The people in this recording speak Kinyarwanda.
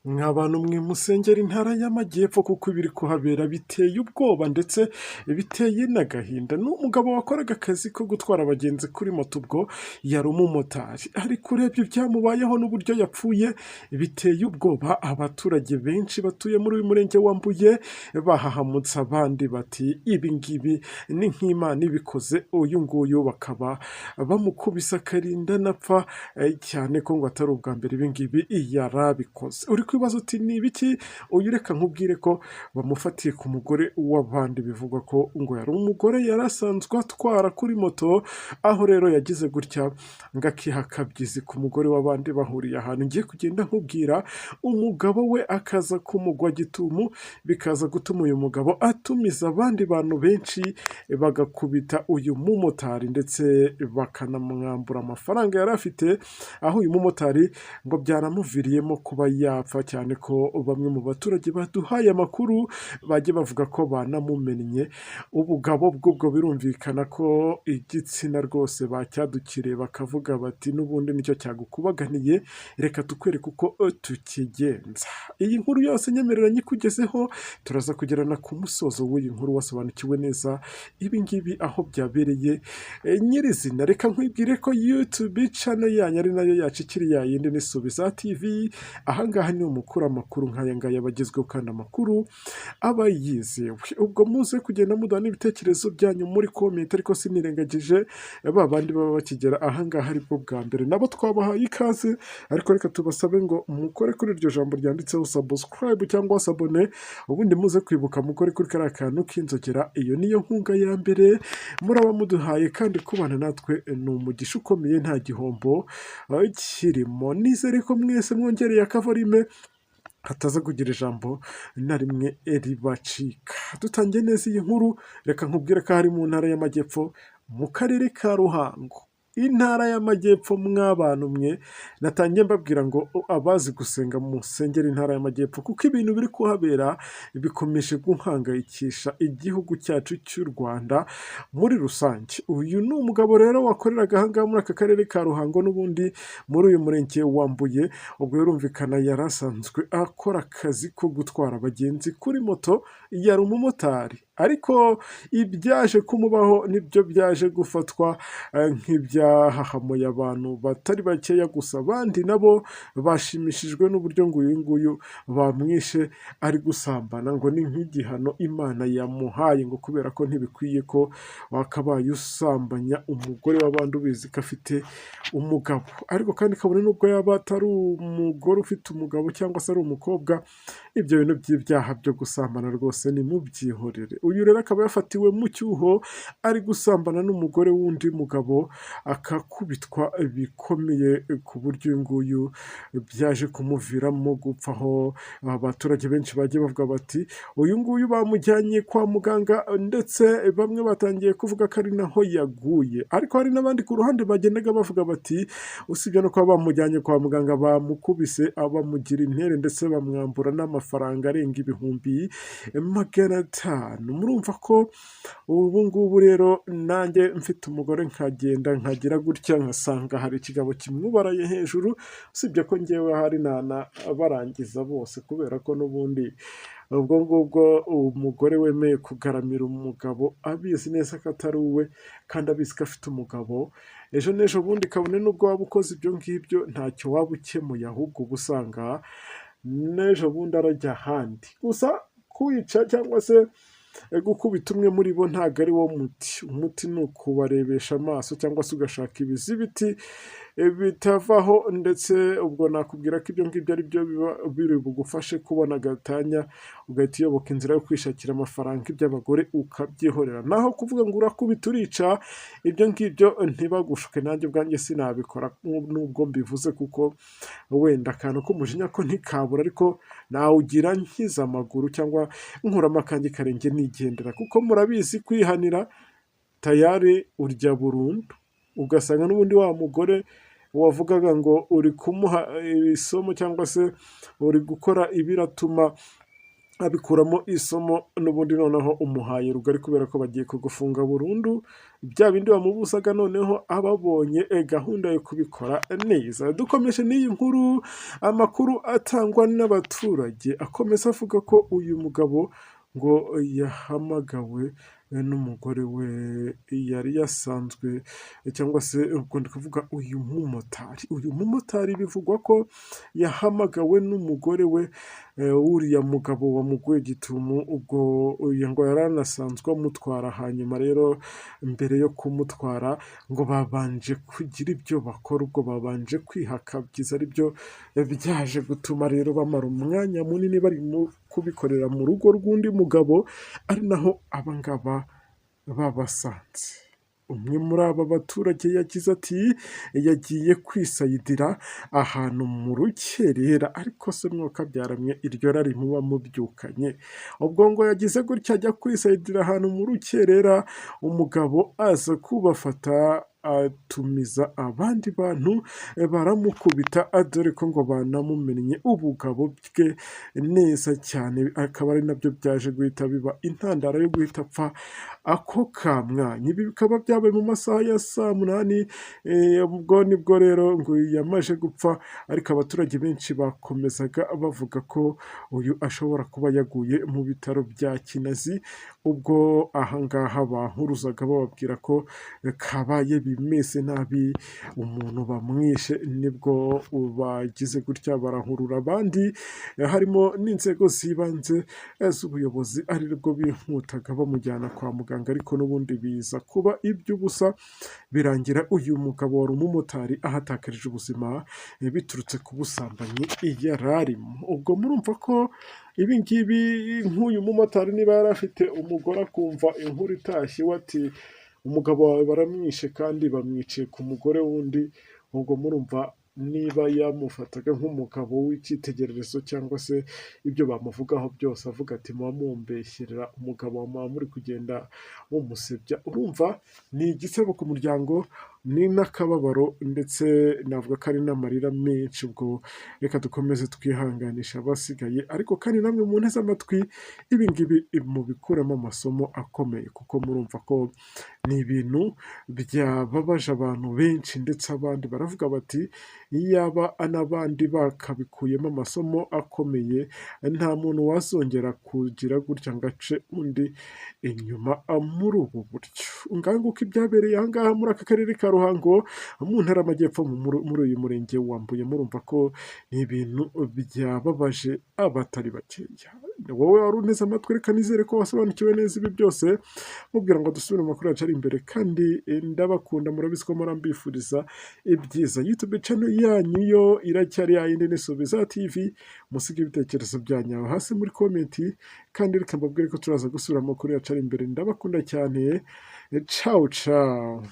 Nk'abantu mwe musengera intara y'amajyepfo kuko ibiri kuhabera biteye ubwoba ndetse biteye n'agahinda. Ni umugabo wakoraga akazi ko gutwara abagenzi kuri moto, ubwo yari umumotari, ariko urebye ibyamubayeho n'uburyo yapfuye biteye ubwoba. Abaturage benshi batuye muri uyu murenge wa Mbuye bahahamutse, abandi bati ibi ngibi ni nk'Imana ibikoze. Uyu nguyu bakaba bamukubise akarinda anapfa, cyane ko ngo atari ubwa mbere ibi ngibi yarabikoze. Uri kwibaza uti ni ibiki? Uyu reka nkubwire ko bamufatiye ku mugore w'abandi, bivugwa ko ngo yari umugore yari asanzwe atwara kuri moto, aho rero yagize gutya ngo akiha akabyizi ku mugore w'abandi bahuriye ahantu. Ngiye kugenda nkubwira, umugabo we akaza kumugwa gitumo, bikaza gutuma uyu mugabo atumiza abandi bantu benshi bagakubita uyu mumotari ndetse bakanamwambura amafaranga yari afite, aho uyu mumotari ngo byaramuviriyemo kuba yapfa, cyane ko bamwe mu baturage baduhaye amakuru bajye bavuga ko banamumennye ubugabo bw'ubwo. Birumvikana ko igitsina rwose bacyadukiriye bakavuga bati n'ubundi nicyo cyagukubaganiye, reka tukwereke uko tukigenza. Iyi nkuru yose nyemerera nyikugezeho, turaza kugerana ku musozo w'iyi nkuru wasobanukiwe neza ibi ngibi aho byabereye nyirizina. Reka nkwibwire ko YouTube channel yanyu ari nayo yacu ikiri ya yindi ni Subiza TV. Ahangaha ni umukuru amakuru nk'aya ngaya bagezweho kandi amakuru aba yizewe. Ubwo muze kugenda muduha n'ibitekerezo byanyu muri comment, ariko sinirengagije ba bandi baba bakigera ahangaha aribwo bwa mbere, nabo twabahaye ikaze, ariko reka tubasabe ngo mukore kuri iryo jambo ryanditseho subscribe cyangwa sabone, ubundi muze kwibuka mukore kuri kariya kantu k'inzogera. Iyo niyo nkunga ya mbere muraba muduhaye, kandi kubana natwe ni umugisha ukomeye, nta gihombo kirimo. Nizere ko mwese mwongereye akavorime hataza kugira ijambo na rimwe ribacika. Dutangiye neza iyi nkuru, reka nkubwire ko hari mu ntara y'amajyepfo mu karere ka Ruhango. Intara y'amajyepfo mw'abantu mwe, natangiye mbabwira ngo abazi gusenga musengera intara y'amajyepfo, kuko ibintu biri kuhabera bikomeje guhangayikisha igihugu cyacu cy'u Rwanda muri rusange. Uyu ni umugabo rero wakoreraga ahangaha muri aka karere ka Ruhango, n'ubundi muri uyu murenge wa Mbuye. Ubwo birumvikana yari asanzwe akora akazi ko gutwara abagenzi kuri moto, yari umumotari, ariko ibyaje kumubaho nibyo byaje gufatwa nk'ibyahahamuye abantu batari bakeya. Gusa abandi nabo bashimishijwe n'uburyo ngo uyu nguyu bamwishe ari gusambana, ngo ni nk'igihano Imana yamuhaye, ngo kubera ko ntibikwiye ko wakabaye usambanya umugore w'abandi ubizi ko afite umugabo. Ariko kandi kabone n'ubwo yaba atari umugore ufite umugabo cyangwa se ari umukobwa, ibyo bintu by'ibyaha byo gusambana rwose ni mubyihorere. Uyu rero akaba yafatiwe mu cyuho ari gusambana n'umugore w'undi mugabo, akakubitwa bikomeye ku buryo uyu nguyu byaje kumuviramo gupfa. Aho abaturage benshi bagiye bavuga bati uyu nguyu bamujyanye kwa muganga, ndetse bamwe batangiye kuvuga ko ari naho yaguye, ariko hari n'abandi ku ruhande bagendaga bavuga bati usibye no kuba bamujyanye kwa muganga, bamukubise bamugira intere ndetse bamwambura n'amafaranga arenga ibihumbi 500. Murumva ko ubu ngubu rero nanjye mfite umugore nkagenda nkagira gutya nkasanga hari ikigabo kimwubaraye hejuru, usibye ko ngewe hari barangiza bose, kubera ko n'ubundi ubwo ngubwo umugore wemeye kugaramira umugabo abizi neza ko atari uwe, kandi abizi ko afite umugabo, ejo n'ejo bundi kabone n'ubwo waba ukoze ibyo ngibyo ntacyo waba ukemuye, ahubwo uba usanga n'ejo bundi arajya ahandi. Gusa kwica cyangwa se gukubita umwe muri bo ntabwo ari wo muti. Umuti ni ukubarebesha amaso cyangwa se ugashaka ibizibiti bitavaho, ndetse ubwo nakubwira ko ibyo ngibyo ari byo biba biri bugufashe kubona agatanya, ugahita uyoboka inzira yo kwishakira amafaranga. Iby'abagore ukabyihorera, naho kuvuga ngo urakubita urica, ibyo ngibyo ntibagushuke. Nanjye ubwanjye sinabikora nubwo mbivuze, kuko wenda akantu k'umujinya ko ntikabura, ariko nawugira nkiza amaguru cyangwa nkuramo akanjye karenge nigendera, kuko murabizi kwihanira tayari urya burundu. Ugasanga n'ubundi wa mugore wavugaga ngo uri kumuha isomo cyangwa se uri gukora ibiratuma abikuramo isomo n'ubundi noneho umuhaye rugari kubera ko bagiye kugufunga burundu, bya bindi bamubuzaga noneho ababonye gahunda yo kubikora neza. Dukomeje n'iyi nkuru, amakuru atangwa n'abaturage akomeza avuga ko uyu mugabo ngo yahamagawe n'umugore we yari yasanzwe, cyangwa se ubwo ndi kuvuga uyu mumotari bivugwa ko yahamagawe n'umugore we, wuriya mugabo wamuguye gitumo, ubwo uyu ngo yari anasanzwe amutwara, hanyuma rero mbere yo kumutwara ngo babanje kugira ibyo bakora, ubwo babanje kwihakabyiza, aribyo byaje gutuma rero bamara umwanya munini bari kubikorera mu rugo rw'undi mugabo, ari naho abangaba babasanze. Umwe muri aba baturage yagize ati yagiye kwisayidira ahantu mu rukerera, ariko se mwakabyaramwe iryo rari muba mubyukanye. Ubwo ngo yagize gutya ajya kwisayidira ahantu mu rukerera, umugabo aza kubafata atumiza abandi bantu baramukubita, dore ko ngo banamumennye ubugabo bwe neza cyane, akaba ari nabyo byaje guhita biba intandaro yo guhita apfa ako kamwanya. Ibi bikaba byabaye mu masaha ya saa munani, ubwo nibwo rero ngo yamaze gupfa, ariko abaturage benshi bakomezaga bavuga ko uyu ashobora kuba yaguye mu bitaro bya Kinazi, ubwo ahangaha bankuruzaga bababwira ko kabaye bimeze nabi, umuntu bamwishe, nibwo bagize gutya barahurura abandi, harimo n'inzego z'ibanze z'ubuyobozi, ari bwo bihutaga bamujyana kwa muganga, ariko n'ubundi biza kuba iby'ubusa, birangira uyu mugabo wari umumotari ahatakarije ubuzima biturutse ku busambanyi yari arimo. Ubwo murumva ko ibi ngibi, nk'uyu mumotari niba yari afite umugore akumva inkuru itashye iwe ati umugabo wawe baramwishe kandi bamwiciye ku mugore w'undi, ubwo murumva niba yamufataga nk'umugabo w'icyitegererezo, cyangwa se ibyo bamuvugaho byose avuga ati muba mumbeshyerera umugabo muba muri kugenda mumusebya, urumva ni igisebo ku muryango, ni n'akababaro, ndetse navuga ko ari n'amarira menshi. Ubwo reka dukomeze twihanganisha abasigaye, ariko kandi namwe mu nteze amatwi ibi ngibi mubikuramo amasomo akomeye, kuko murumva ko ni ibintu byababaje abantu benshi, ndetse abandi baravuga bati iyaba n'abandi bakabikuyemo amasomo akomeye, nta muntu wazongera kugira gutya ngo ace undi inyuma muri ubu buryo. Ngaho nguko ibyabereye aha ngaha muri aka karere ka Ruhango mu ntara y'Amajyepfo, muri uyu murenge wa Mbuye, murumva ko ni ibintu byababaje abatari bakeya. Wowe wari uneze amatwi, reka nizere ko wasobanukiwe neza ibi byose, mubwira ngo dusubire mu makuru yacu ari imbere, kandi ndabakunda, murabizi ko murambifuriza ibyiza. YouTube channel yanyu yo iracyari yayindi ni Subiza TV, musige ibitekerezo byanyu aho hasi muri komenti, kandi reka mbabwire ko turaza gusubira mu makuru yacu ari imbere. Ndabakunda cyane, ciao ciao.